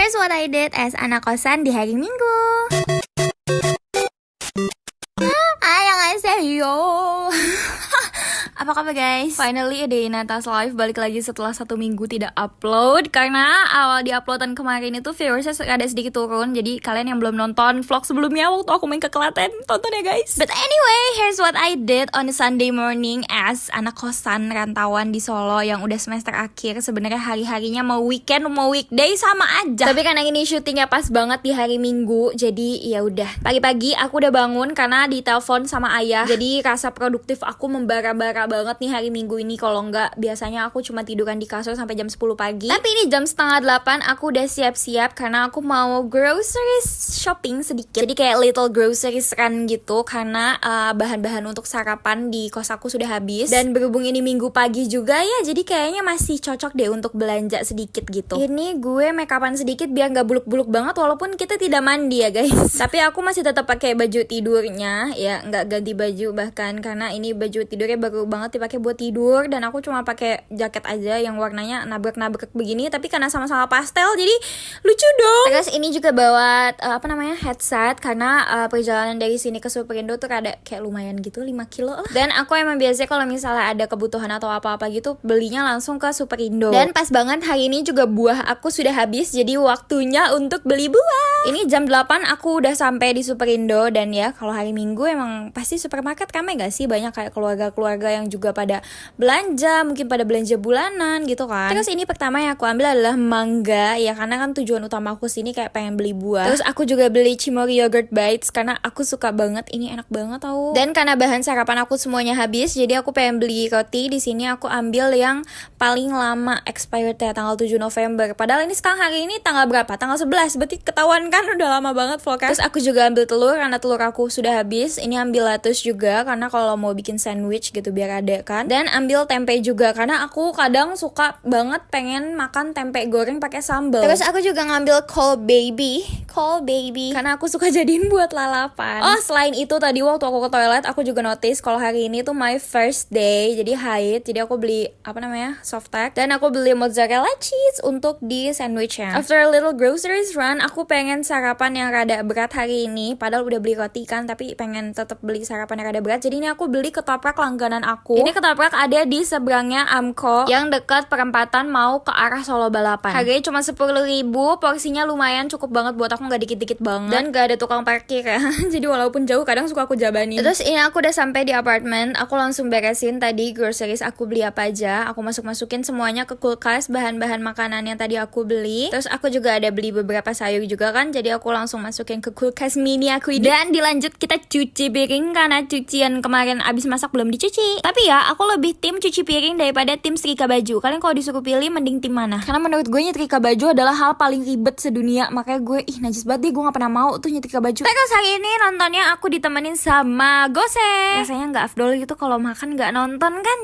Here's what I did as anak kosan di hari Minggu. Annyeonghaseyo. Apa kabar guys? Finally a day in Atas Live balik lagi setelah 1 minggu tidak upload. Karena awal di uploadan kemarin itu viewersnya ada sedikit turun. Jadi kalian yang belum nonton vlog sebelumnya waktu aku main ke Klaten, tonton ya guys. But anyway, here's what I did on a Sunday morning as anak kosan rantauan di Solo yang udah semester akhir. Sebenarnya hari-harinya mau weekend mau weekday sama aja. Tapi karena ini syutingnya pas banget di hari Minggu, jadi ya udah. Pagi-pagi aku udah bangun karena ditelepon sama ayah. Jadi rasa produktif aku membara-bara banget nih hari Minggu ini. Kalau enggak, biasanya aku cuma tiduran di kasur sampai jam 10 pagi. Tapi ini jam setengah 8 aku udah siap-siap karena aku mau groceries shopping sedikit. Jadi kayak little groceries run gitu karena bahan-bahan untuk sarapan di kos aku sudah habis. Dan berhubung ini Minggu pagi juga ya, jadi kayaknya masih cocok deh untuk belanja sedikit gitu. Ini gue make upan sedikit biar nggak buluk-buluk banget walaupun kita tidak mandi ya guys. Tapi aku masih tetap pakai baju tidurnya ya, nggak ganti baju bahkan karena ini baju tidurnya baru banget dipakai buat tidur dan aku cuma pakai jaket aja yang warnanya nabrak-nabrak begini, tapi karena sama-sama pastel jadi lucu dong. Terus ini juga bawa headset karena perjalanan dari sini ke Superindo tuh ada kayak lumayan gitu 5 kilo lah. Dan aku emang biasanya kalau misalnya ada kebutuhan atau apa-apa gitu belinya langsung ke Superindo. Dan pas banget hari ini juga buah aku sudah habis, jadi waktunya untuk beli buah. Ini jam 8 aku udah sampai di Superindo dan ya kalau hari Minggu emang pasti supermarket rame gak sih, banyak kayak keluarga-keluarga yang juga pada belanja, mungkin pada belanja bulanan gitu kan. Terus ini pertama yang aku ambil adalah mangga ya, karena kan tujuan utama aku sini kayak pengen beli buah. Terus aku juga beli Cimory Yogurt Bites karena aku suka banget, ini enak banget tau. Dan karena bahan sarapan aku semuanya habis, jadi aku pengen beli roti. Di sini aku ambil yang paling lama expired ya, tanggal 7 November. Padahal ini sekarang hari ini tanggal berapa? Tanggal 11. Berarti ketahuan kan udah lama banget vlognya. Terus aku juga ambil telur karena telur aku sudah habis. Ini ambil lettuce juga karena kalau mau bikin sandwich gitu biar ada kan. Dan ambil tempe juga karena aku kadang suka banget pengen makan tempe goreng pakai sambal. Terus aku juga ngambil call baby karena aku suka jadiin buat lalapan. Oh, selain itu tadi waktu aku ke toilet aku juga notice kalau hari ini tuh my first day, jadi haid. Jadi aku beli softtek dan aku beli mozzarella cheese untuk di sandwichnya. After a little groceries run, aku pengen sarapan yang rada berat hari ini. Padahal udah beli roti kan, tapi pengen tetap beli sarapan yang rada berat. Jadi ini aku beli ketoprak langganan aku. Ini ketoprak ada di seberangnya Amko yang dekat perempatan mau ke arah Solo Balapan. Harganya cuma 10.000, porsinya lumayan cukup banget buat aku, nggak dikit-dikit banget. Dan gak ada tukang parkir ya. Jadi walaupun jauh kadang suka aku jabanin. Terus ini aku udah sampai di apartemen. Aku langsung beresin tadi groceries aku beli apa aja. Aku masukin semuanya ke kulkas, bahan-bahan makanan yang tadi aku beli. Terus aku juga ada beli beberapa sayur juga kan. Jadi aku langsung masukin ke kulkas mini aku ini. Dan dilanjut kita cuci piring karena cucian kemarin abis masak belum dicuci. Tapi ya aku lebih tim cuci piring daripada tim setrika baju. Kalian kalau disuruh pilih mending tim mana? Karena menurut gue nyetrika baju adalah hal paling ribet sedunia. Makanya gue najis banget deh, gue gak pernah mau tuh nyetrika baju. Terus hari ini nontonnya aku ditemenin sama Gose. Rasanya gak afdol gitu kalau makan gak nonton kan.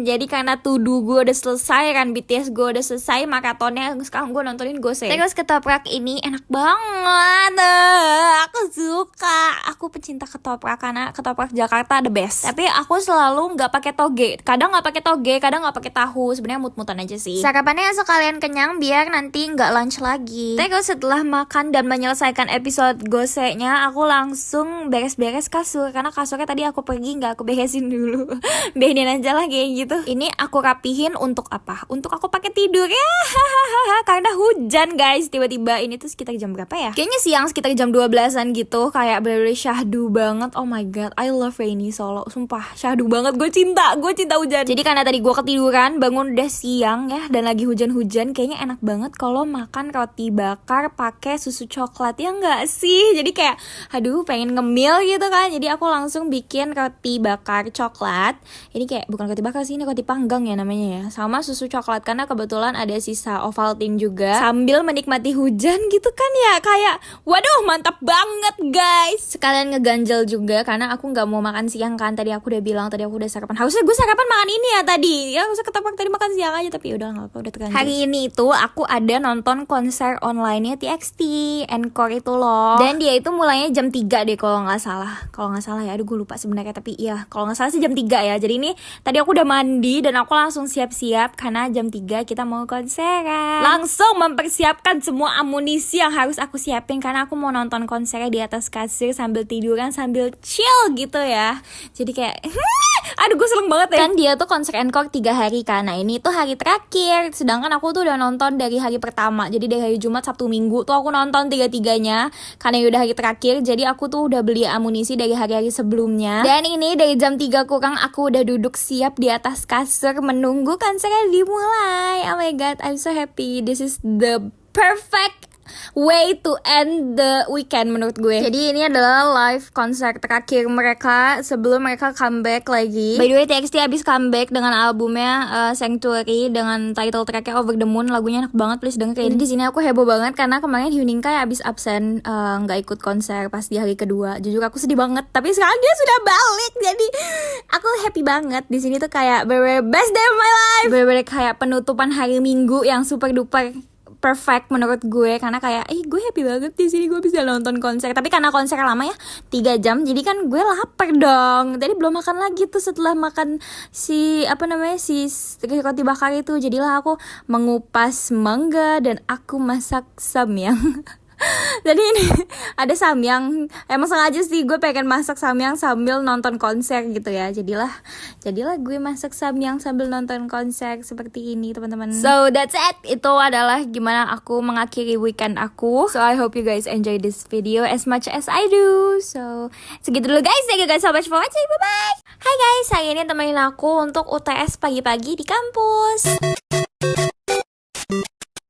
Jadi karena tuduh gue udah selesai kan, BTS gue udah selesai maratonnya, sekarang gue nontonin Gose. Terus ketoprak ini enak banget. Aku suka. Aku pecinta ketoprak karena ketoprak Jakarta the best. Tapi aku selalu gak pakai toge. Kadang gak pakai toge, kadang gak pakai tahu. Sebenarnya mut-mutan aja sih. Sarapannya sekalian kenyang biar nanti gak lunch lagi. Terus setelah makan dan menyelesaikan episode Gose-nya, aku langsung beres-beres kasur karena kasurnya tadi aku pergi gak aku beresin dulu. Biarin aja lah kayak gitu. Ini aku rapihin untuk apa? Untuk aku pakai tidur ya. Karena hujan guys. Tiba-tiba ini tuh sekitar jam berapa ya? Kayaknya siang sekitar jam 12-an gitu. Kayak bener-bener syahdu banget. Oh my god, I love rainy Solo. Sumpah syahdu banget. Gue cinta hujan. Jadi karena tadi gue ketiduran, bangun udah siang ya, dan lagi hujan-hujan, kayaknya enak banget kalau makan roti bakar pakai susu coklat ya nggak sih? Jadi kayak aduh pengen ngemil gitu kan. Jadi aku langsung bikin roti bakar coklat. Ini kayak bukan roti bakar sih, ini roti panggang ya namanya ya. Sama susu coklat karena kebetulan ada sisa Ovaltine juga. Sambil menikmati hujan gitu kan ya. Kayak waduh mantap banget guys. Sekalian ngeganjel juga karena aku nggak mau makan siang kan. Tadi aku udah bilang, tadi aku udah sarapan. Harusnya gue sarapan makan ini ya tadi. Ya harusnya ketebak tadi makan siang aja, tapi udah nggak apa, udah terlanjur. Hari ini itu aku ada nonton konser online-nya TXT, Encore itu loh. Dan dia itu mulainya jam 3 deh kalau nggak salah. Kalau nggak salah ya, aduh gue lupa sebenarnya, tapi iya kalau nggak salah sih jam 3 ya. Jadi ini tadi aku udah mandi dan aku langsung siap-siap karena jam 3 kita mau konseran. Langsung mempersiapkan semua amunisi yang harus aku siapin karena aku mau nonton konsernya di atas kasur sambil tiduran sambil chill gitu ya. Jadi kayak aduh gue seneng banget ya. Kan dia tuh konser encore 3 hari kan. Nah ini tuh hari terakhir. Sedangkan aku tuh udah nonton dari hari pertama. Jadi dari hari Jumat, Sabtu, Minggu tuh aku nonton 3-3-nya karena udah hari terakhir. Jadi aku tuh udah beli amunisi dari hari-hari sebelumnya. Dan ini dari jam 3 kurang aku udah duduk siap di atas kasur menunggu konsernya dimulai. Oh my god, I'm so happy. This is the perfect way to end the weekend menurut gue. Jadi ini adalah live konser terakhir mereka sebelum mereka comeback lagi. By the way, TXT habis comeback dengan albumnya Sanctuary dengan title tracknya Over the Moon. Lagunya enak banget, please dengerin. Di sini aku heboh banget karena kemarin Hyuning Kai habis absen, nggak ikut konser pas di hari kedua. Jujur aku sedih banget. Tapi sekarang dia sudah balik, jadi aku happy banget. Di sini tuh kayak bener-bener best day of my life. Bener-bener kayak penutupan hari Minggu yang super duper perfect menurut gue karena kayak gue happy banget di sini gue bisa nonton konser. Tapi karena konser lama ya 3 jam, jadi kan gue lapar dong. Tadi belum makan lagi tuh setelah makan si roti bakar itu. Jadilah aku mengupas mangga dan aku masak samyang. Jadi ini ada samyang. Emang sengaja sih gue pengen masak samyang sambil nonton konser gitu ya. Jadilah gue masak samyang sambil nonton konser seperti ini teman-teman. So that's it. Itu adalah gimana aku mengakhiri weekend aku. So I hope you guys enjoy this video as much as I do. So segitu dulu guys. Thank you guys so much for watching. Bye bye. Hai guys, hari ini temenin aku untuk UTS pagi-pagi di kampus.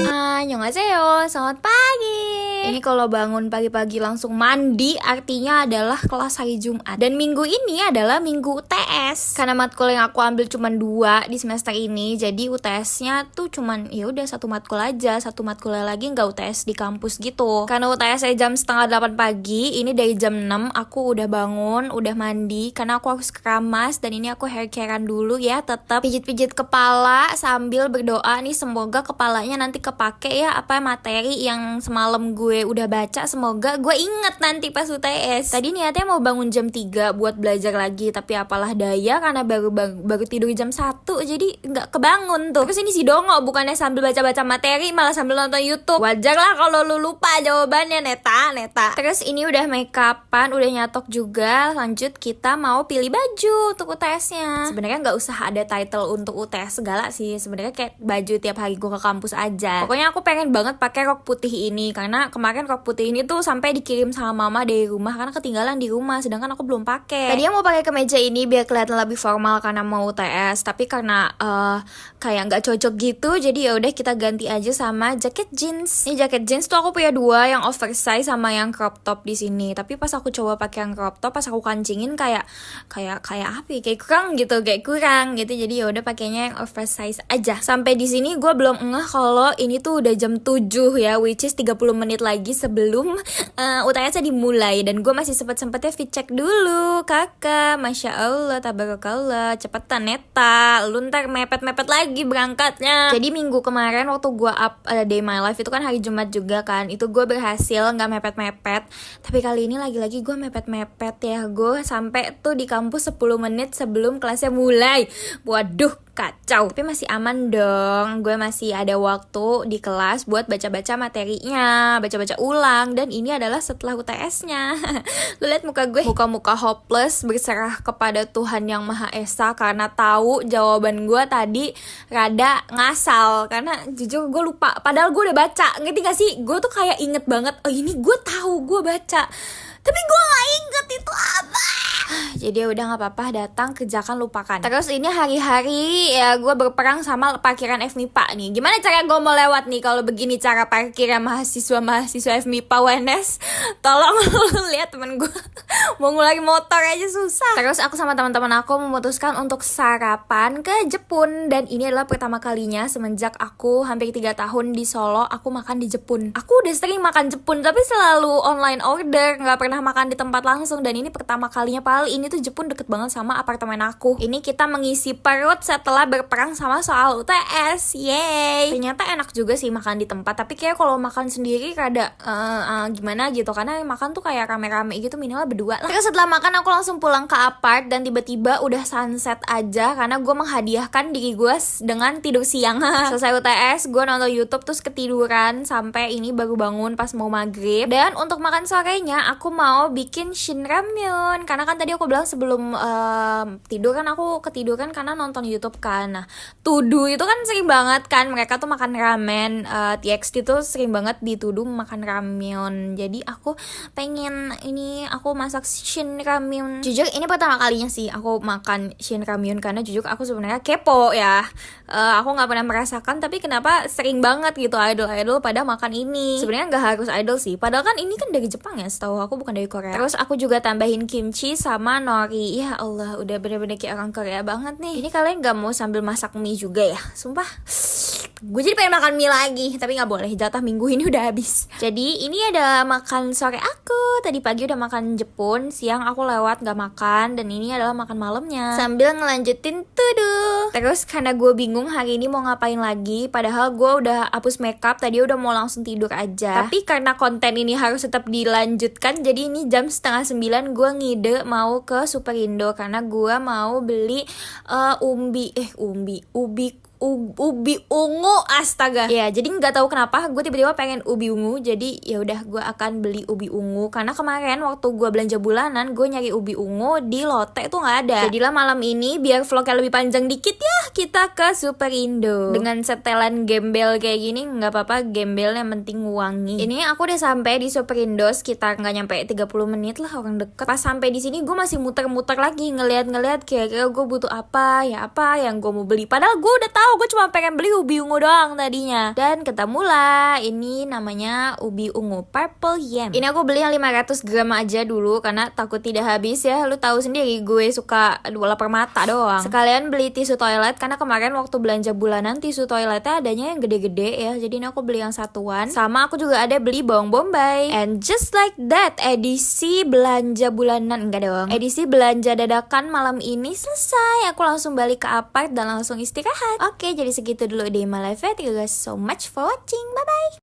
Annyeonghaseyo, selamat pagi. Ini kalau bangun pagi-pagi langsung mandi artinya adalah kelas hari Jumat. Dan minggu ini adalah minggu UTS. Karena matkul yang aku ambil cuma 2 di semester ini, jadi UTS-nya tuh cuman ya udah 1 matkul aja. 1 matkulnya lagi nggak UTS di kampus gitu. Karena UTS saya jam setengah 8 pagi, ini dari jam 6 aku udah bangun, udah mandi karena aku harus keramas. Dan ini aku hair care-an dulu ya, tetap pijit-pijit kepala sambil berdoa nih semoga kepalanya nanti kepake ya apa materi yang semalam gue udah baca, semoga gue inget nanti pas UTS. Tadi niatnya mau bangun jam 3 buat belajar lagi, tapi apalah daya karena baru tidur jam 1 jadi nggak kebangun tuh. Terus ini si Dongo bukannya sambil baca-baca materi malah sambil nonton YouTube. Wajar lah kalau lu lupa jawabannya, Neta. Terus ini udah make upan, udah nyatok juga. Lanjut kita mau pilih baju untuk UTS-nya. Sebenarnya nggak usah ada title untuk UTS segala sih. Sebenarnya kayak baju tiap hari gue ke kampus aja. Pokoknya aku pengen banget pakai rok putih ini karena kemarin rok putih ini tuh sampai dikirim sama mama dari rumah karena ketinggalan di rumah, sedangkan aku belum pakai. Tadinya mau pakai kemeja ini biar kelihatan lebih formal karena mau UTS, tapi karena kayak nggak cocok gitu, jadi ya udah kita ganti aja sama jaket jeans. Ini jaket jeans tuh aku punya 2, yang oversize sama yang crop top di sini. Tapi pas aku coba pakai yang crop top, pas aku kancingin kayak apa ya, kayak kurang gitu. Jadi ya udah pakainya yang oversize aja. Sampai di sini gue belum ngeh kalau ini tuh udah jam 7 ya, which is 30 menit lagi sebelum UTS-nya dimulai. Dan gue masih sempet-sempetnya fit check dulu. Kakak, Masya Allah, tabarakallah, cepetan Neta, lu ntar mepet-mepet lagi berangkatnya. Jadi minggu kemarin waktu gue up Day My Life itu kan hari Jumat juga kan, itu gue berhasil gak mepet-mepet. Tapi kali ini lagi-lagi gue mepet-mepet ya. Gue sampai tuh di kampus 10 menit sebelum kelasnya mulai. Waduh, kacau. Tapi masih aman dong, gue masih ada waktu di kelas buat baca-baca materinya, baca-baca ulang. Dan ini adalah setelah UTS-nya. Lu lihat muka gue, muka-muka hopeless, berserah kepada Tuhan Yang Maha Esa karena tahu jawaban gue tadi rada ngasal. Karena jujur gue lupa, padahal gue udah baca. Ngerti gak sih? Gue tuh kayak inget banget, oh ini gue tahu gue baca, tapi gue gak inget itu apa. Jadi ya udah gak apa-apa, datang kerjakan lupakan. Terus ini hari-hari ya gue berperang sama parkiran FMIPA nih. Gimana cara gue mau lewat nih kalau begini cara parkiran mahasiswa FMIPA UNS? Tolong lu lihat temen gue mau ngulangin motor aja susah. Terus aku sama teman-teman aku memutuskan untuk sarapan ke Jepun. Dan ini adalah pertama kalinya semenjak aku hampir 3 tahun di Solo aku makan di Jepun. Aku udah sering makan Jepun tapi selalu online order, gak pernah makan di tempat langsung. Dan ini pertama kalinya paling Padahal ini tuh Jepun deket banget sama apartemen aku. Ini kita mengisi perut setelah berperang sama soal UTS. Yeay. Ternyata enak juga sih makan di tempat, tapi kayak kalau makan sendiri rada gimana gitu, karena makan tuh kayak rame-rame gitu, minimal berdua lah. Terus setelah makan aku langsung pulang ke apart dan tiba-tiba udah sunset aja karena gue menghadiahkan diri gue dengan tidur siang. Selesai UTS, gue nonton YouTube terus ketiduran sampai ini baru bangun pas mau maghrib. Dan untuk makan sorenya aku mau bikin shin ramyun, karena kan tadi aku bilang sebelum tidur kan aku ketiduran karena nonton YouTube kan. Nah, Tudu itu kan sering banget kan mereka tuh makan ramen, TXT tuh sering banget dituduh makan ramyun. Jadi aku pengen ini, aku masak shin ramyun. Jujur ini pertama kalinya sih aku makan shin ramyun, karena jujur aku sebenarnya kepo ya. Aku nggak pernah merasakan, tapi kenapa sering banget gitu idol-idol pada makan ini. Sebenarnya nggak harus idol sih, padahal kan ini kan dari Jepang ya, setahu aku bukan dari Korea. Terus aku juga tambahin kimchi sama nori. Ya Allah, udah bener-bener kayak orang Korea banget nih. Ini kalian nggak mau sambil masak mie juga ya? Sumpah, gue jadi pengen makan mie lagi, tapi nggak boleh, jatah minggu ini udah habis. Jadi ini ada makan sore aku. Tadi pagi udah makan Jepun, siang aku lewat nggak makan, dan ini adalah makan malamnya sambil ngelanjutin tuduh. Terus karena gue bingung hari ini mau ngapain lagi, padahal gue udah hapus makeup tadi, udah mau langsung tidur aja. Tapi karena konten ini harus tetap dilanjutkan, jadi ini jam 8:30 gue ngide mau ke Superindo karena gue mau beli ubi ungu, astaga. Ya, jadi nggak tahu kenapa gue tiba-tiba pengen ubi ungu. Jadi ya udah gue akan beli ubi ungu karena kemarin waktu gue belanja bulanan gue nyari ubi ungu di Lotte tuh nggak ada. Jadilah malam ini biar vlognya lebih panjang dikit ya, kita ke Superindo dengan setelan gembel kayak gini. Nggak apa-apa, gembelnya yang penting wangi. Ini aku udah sampai di Superindo sekitar nggak nyampe 30 menit lah, orang deket. Pas sampai di sini gue masih muter-muter lagi ngeliat kira-kira gue butuh apa yang gue mau beli. Padahal gue udah tahu, gue cuma pengen beli ubi ungu doang tadinya. Dan ketemulah, ini namanya ubi ungu purple yam. Ini aku beli yang 500 gram aja dulu karena takut tidak habis ya. Lu tahu sendiri gue suka lapar mata doang. Sekalian beli tisu toilet karena kemarin waktu belanja bulanan tisu toiletnya adanya yang gede-gede ya. Jadi ini aku beli yang satuan. Sama aku juga ada beli bawang bombay. And just like that, edisi belanja bulanan, enggak dong, edisi belanja dadakan malam ini selesai. Aku langsung balik ke apart dan langsung istirahat. Oke, jadi segitu dulu deh my life. Thank you guys so much for watching. Bye bye.